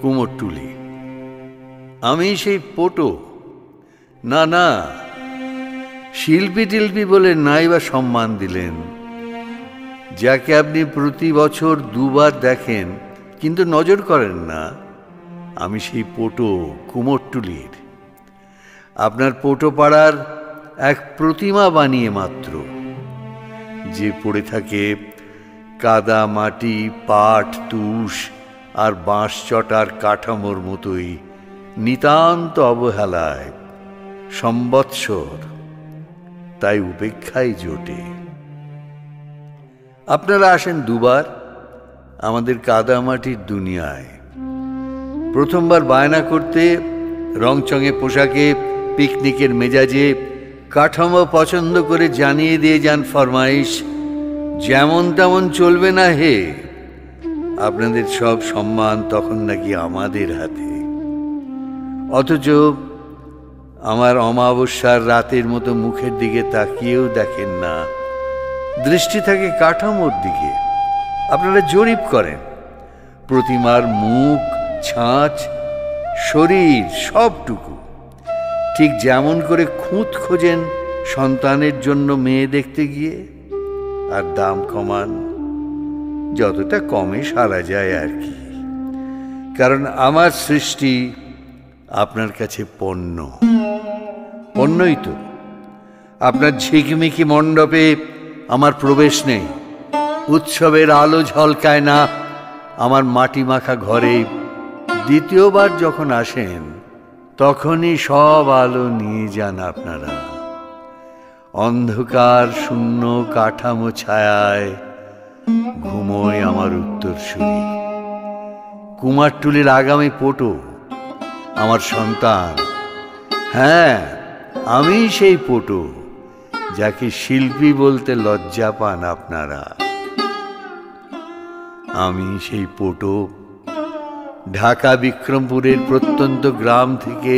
কুমোরটুলি। আমি সেই পটো না, না, শিল্পী টিল্পী বলে নাই বা সম্মান দিলেন, যাকে আপনি প্রতি বছর দুবার দেখেন কিন্তু নজর করেন না। আমি সেই পটো কুমোরটুলির, আপনার পটো পাড়ার এক প্রতিমা বানিয়ে মাত্র, যে পড়ে থাকে কাদা মাটি পাট তুষ আর বাঁশ চটার কাঠামোর মতোই নিতান্ত অবহেলায় সম্বৎসর, তাই উপেক্ষাই জোটে। আপনারা আসেন দুবার আমাদের কাদামাটির দুনিয়ায়। প্রথমবার বায়না করতে রংচঙে পোশাকে পিকনিকের মেজাজে কাঠামো পছন্দ করে জানিয়ে দিয়ে যান ফরমাইশ, যেমন তেমন চলবে না হে, আপনাদের সব সম্মান তখন নাকি আমাদের হাতে। অথচ আমার অমাবস্যার রাতের মতো মুখের দিকে তাকিয়েও দেখেন না, দৃষ্টি থাকে কাঠামোর দিকে। আপনারা জরিপ করেন প্রতিমার মুখ ছাঁচ শরীর সবটুকু, ঠিক যেমন করে খুঁত খোঁজেন সন্তানের জন্য মেয়ে দেখতে গিয়ে, আর দাম কমান যতটা কমে সারা যায় আর কি। কারণ আমার সৃষ্টি আপনার কাছে পণ্য, পণ্যই তো। আপনার ঝিকমিকি মণ্ডপে আমার প্রবেশ নেই, উৎসবের আলো ঝলকায় না আমার মাটি মাখা ঘরে। দ্বিতীয়বার যখন আসেন তখনই সব আলো নিয়ে যান আপনারা। অন্ধকার শূন্য কাঠামো ছায়ায় ঘুমোয় আমার উত্তরসূরি। কুমারটুলির আগামী পটো আমার সন্তান। হ্যাঁ, আমি সেই পটো যাকে শিল্পী বলতে লজ্জা পান আপনারা। আমি সেই পটো ঢাকা বিক্রমপুরের প্রত্যন্ত গ্রাম থেকে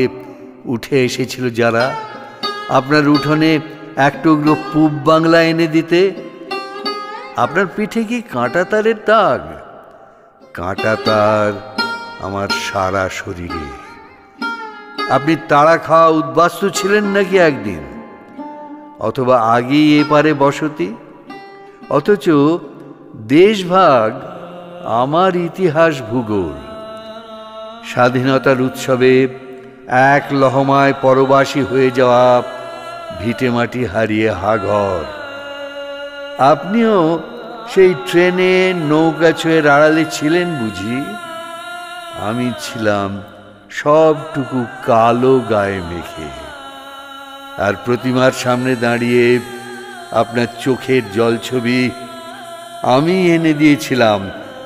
উঠে এসেছিল যারা আপনার উঠোনে এক টুকরো পূব বাংলা এনে দিতে। আপনার পিঠে কি কাঁটা তারের দাগ? কাঁটা তার আমার সারা শরীরে। আপনি তাড়া খাওয়া উদ্বাস্তু ছিলেন নাকি একদিন, অথবা আগেই এপারে বসতি? অথচ দেশভাগ আমার ইতিহাস ভূগোল। স্বাধীনতার উৎসবে এক লহমায় পরবাসী হয়ে যাওয়া ভিটেমাটি হারিয়ে হাঘর। আপনিও সেই ট্রেনে নৌকা ছুঁয়ের আড়ালে ছিলেন বুঝি? আমি ছিলাম সবটুকু কালো গায়ে মেখে। আর প্রতিমার সামনে দাঁড়িয়ে আপনার চোখের জলছবি আমি এনে দিয়েছিলাম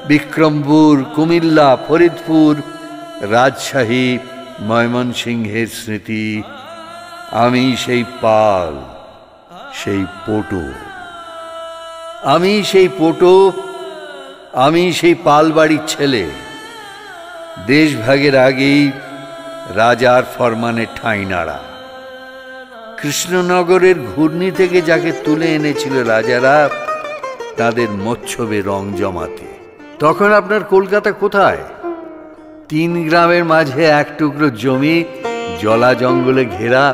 বিক্রমপুর, কুমিল্লা, ফরিদপুর, রাজশাহী, ময়মনসিংহের স্মৃতি। আমি সেই পাল, সেই পটো। আমি সেই পটো, আমি সেই পালবাড়ির ছেলে। দেশভাগের আগেই রাজার ফরমানে ঠাঁই নাড়া। কৃষ্ণনগরের ঘূর্ণি থেকে যাকে তুলে এনেছিল রাজারা তাদের মচ্ছবে রং জমাতে। তখন আপনার কলকাতা কোথায়? 3 গ্রামের মাঝে এক টুকরো জমি, জলা জঙ্গলে ঘেরা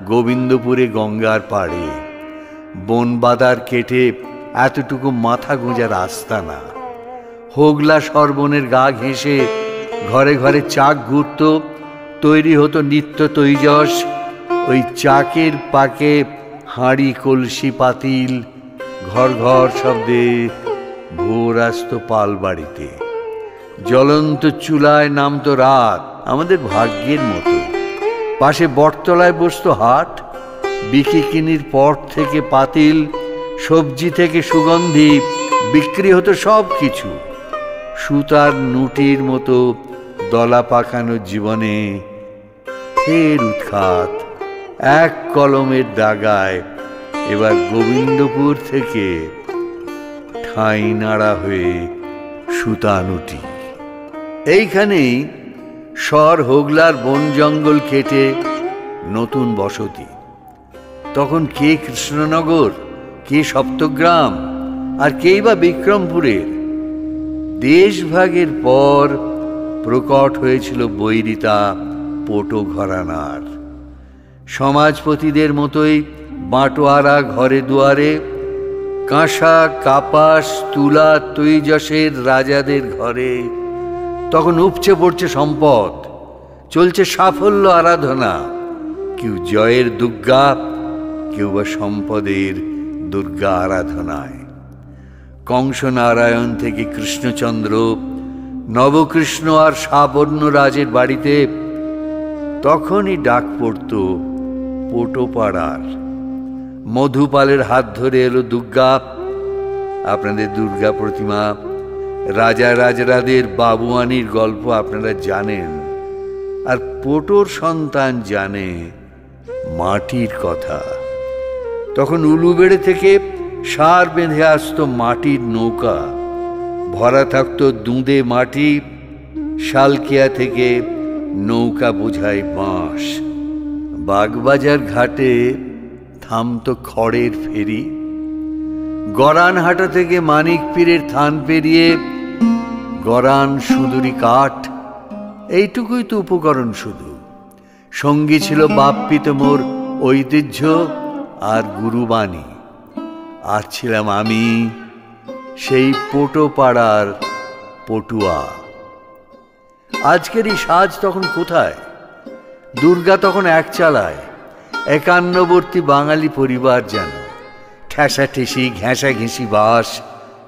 গোবিন্দপুরে গঙ্গার পাড়ে। বন বাদার কেটে এতটুকু মাথা গোঁজার আস্তানা। হোগলা সরবনের গা ঘেঁষে ঘরে ঘরে চাক ঘুরত, তৈরি হতো নিত্য তৈজস। ওই চাকের পাকে হাঁড়ি কলসি পাতিল ঘর ঘর শব্দে ভোর আসত পাল বাড়িতে। জ্বলন্ত চুলায় নামতো রাত, আমাদের ভাগ্যের মতো। পাশে বটতলায় বসতো হাট, বিকিকিনির পট থেকে পাতিল, সবজি থেকে সুগন্ধি, বিক্রি হতো সব কিছু। সুতার নুটির মতো দলা পাকানো জীবনে ফের উৎখাত এক কলমের দাগায় এবার গোবিন্দপুর থেকে ঠাঁই নাড়া হয়ে সুতানুটি। এইখানেই শহর হোগলার বন জঙ্গল কেটে নতুন বসতি। তখন কে কৃষ্ণনগর, কে সপ্তগ্রাম, আর কেই বা বিক্রমপুরের। দেশভাগের পর প্রকট হয়েছিল বৈরিতা পটো ঘরানার। সমাজপতিদের মতোই বাঁটোয়ারা ঘরে দুয়ারে, কাঁসা কাপাস তুলা তৈজসের রাজাদের ঘরে তখন উপচে পড়ছে সম্পদ, চলছে সাফল্য আরাধনা। কেউ জয়ের দুর্গা, কেউ বা সম্পদের দুর্গা আরাধনায়। কংস নারায়ণ থেকে কৃষ্ণচন্দ্র, নবকৃষ্ণ আর সাবর্ণ রাজের বাড়িতে তখনই ডাক পড়ত পটোপাড়ার। মধুপালের হাত ধরে এলো দুর্গা। আপনাদের দুর্গা প্রতিমা, রাজা রাজরাদের বাবুয়ানির গল্প আপনারা জানেন, আর পটোর সন্তান জানে মাটির কথা। তখন উলুবেড়ে থেকে সার বেঁধে আসতো মাটির নৌকা, ভরা থাকতো দুঁদে মাটি। শালকিয়া থেকে নৌকা বোঝাই বাঁশ। বাগবাজার ঘাটে থামতো খড়ের ফেরি। গরানহাটা থেকে মানিক পীরের থান পেরিয়ে গরান সুঁদুরি কাঠ, এইটুকুই তো উপকরণ শুধু। সঙ্গী ছিল বাপ্পিত মোর ঐতিহ্য আর গুরুবাণী। আর ছিলাম আমি, সেই পটোপাড়ার পটুয়া। আজকের এই সাজ তখন কোথায়? দুর্গা তখন এক চালায়, একান্নবর্তী বাঙালি পরিবার যেন। ঠেসাঠেসি ঘেঁষাঘেঁষি বাস।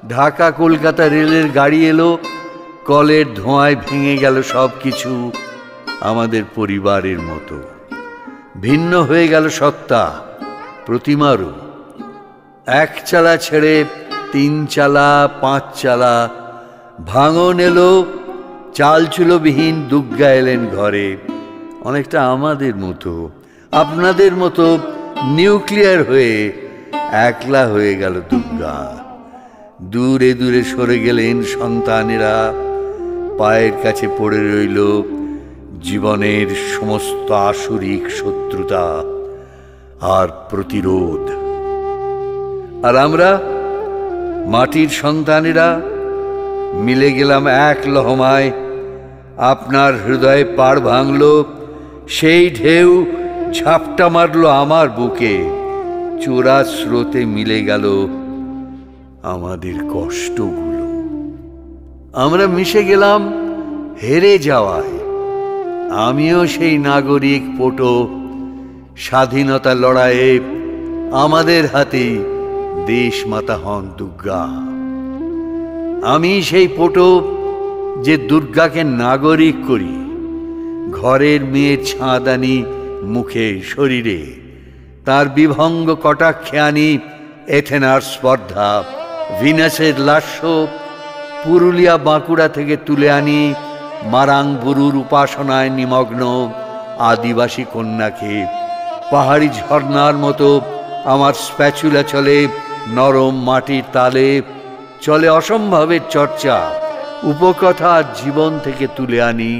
ঢাকা কলকাতা রেলের গাড়ি এলো, কলের ধোঁয়ায় ভেঙে গেল সব কিছু আমাদের পরিবারের মতো। ভিন্ন হয়ে গেল সত্তা, প্রতিমারও। এক চালা ছেড়ে তিন চালা, পাঁচ চালা। ভাঙন এলো, চালচুলোবিহীন দুর্গা এলেন ঘরে। অনেকটা আমাদের মতো, আপনাদের মতো নিউক্লিয়ার হয়ে একলা হয়ে গেল দুর্গা। দূরে দূরে সরে গেলেন সন্তানেরা। পায়ের কাছে পড়ে রইল জীবনের সমস্ত আসরিক শত্রুতা আর প্রতিরোধ। আর আমরা মাটির সন্তানেরা মিলে গেলাম এক লহমায়। আপনার হৃদয়ে পাড় ভাঙল, সেই ঢেউ ঝাপটা মারল আমার বুকে। চোরা স্রোতে মিলে গেল আমাদের কষ্টগুলো। আমরা মিশে গেলাম হেরে যাওয়ায়। আমিও সেই নাগরিক পটো। স্বাধীনতা লড়াইয়ে আমাদের হাতে দেশ মাতা হন দুর্গা। আমি সেই পটো যে দুর্গাকে নাগরিক করি। ঘরের মেয়ের ছাঁদানি মুখে শরীরে, তার বিভঙ্গ কটাক্ষে আনি এথেনার স্পর্ধা, ভিনাসের লাস্য। পুরুলিয়া বাঁকুড়া থেকে তুলে আনি মারাংবুরুর উপাসনায় নিমগ্ন আদিবাসী কন্যাকে। পাহাড়ি ঝর্ণার মতো আমার স্প্যাচুলা চলে নরম মাটির তালে। চলে অসম্ভবের চর্চা, উপকথা জীবন থেকে তুলে আনি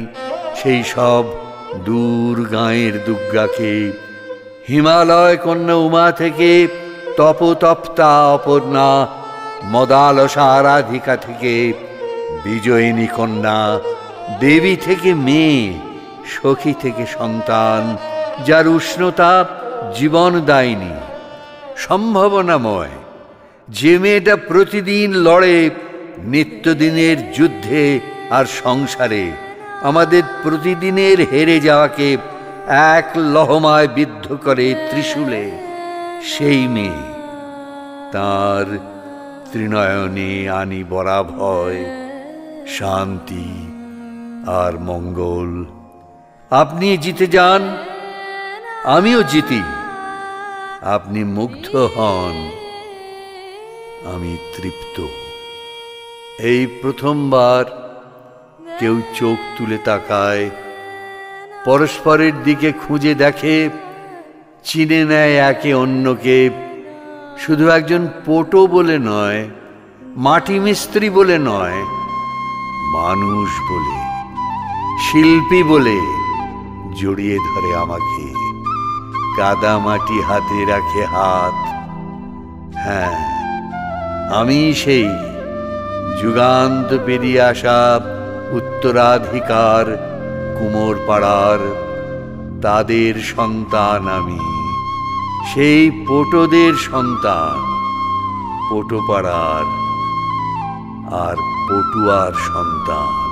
সেই সব দূর গাঁয়ের দুর্গাকে। হিমালয় কন্যা উমা থেকে তপতপ্তা অপর্ণা, মদালসা আরাধিকা থেকে বিজয়িনী কন্যা, দেবী থেকে মেয়ে, সখী থেকে সন্তান, যার উষ্ণতা জীবন দায়নি, সম্ভাবনাময়। যে মেয়েটা প্রতিদিন লড়ে নিত্যদিনের যুদ্ধে আর সংসারে, আমাদের প্রতিদিনের হেরে যাওয়াকে এক লহমায় বিদ্ধ করে ত্রিশূলে। সেই মেয়ে, তার ত্রিনয়নে আনি বরাভয়, শান্তি আর মঙ্গল। আপনি জিতে যান, আমিও জিতি। আপনি মুগ্ধ হন, আমি তৃপ্ত। এই প্রথমবার কেউ চোখ তুলে তাকায়, পরস্পরের দিকে খুঁজে দেখে, চিনে নেয় একে অন্যকে। শুধু একজন পটো বলে নয়, মাটি মিস্ত্রি বলে নয়, মানুষ বলে, শিল্পী বলে জড়িয়ে ধরে আমাকে। কাদা মাটি হাতে রাখে হাত। হ্যাঁ, আমি সেই যুগান্ত পেরিয়ে আসা উত্তরাধিকার কুমোর পাড়ার, তাদের সন্তান আমি, সেই পটোদের সন্তান, পটোপাড়ার আর পটুয়ার সন্তান।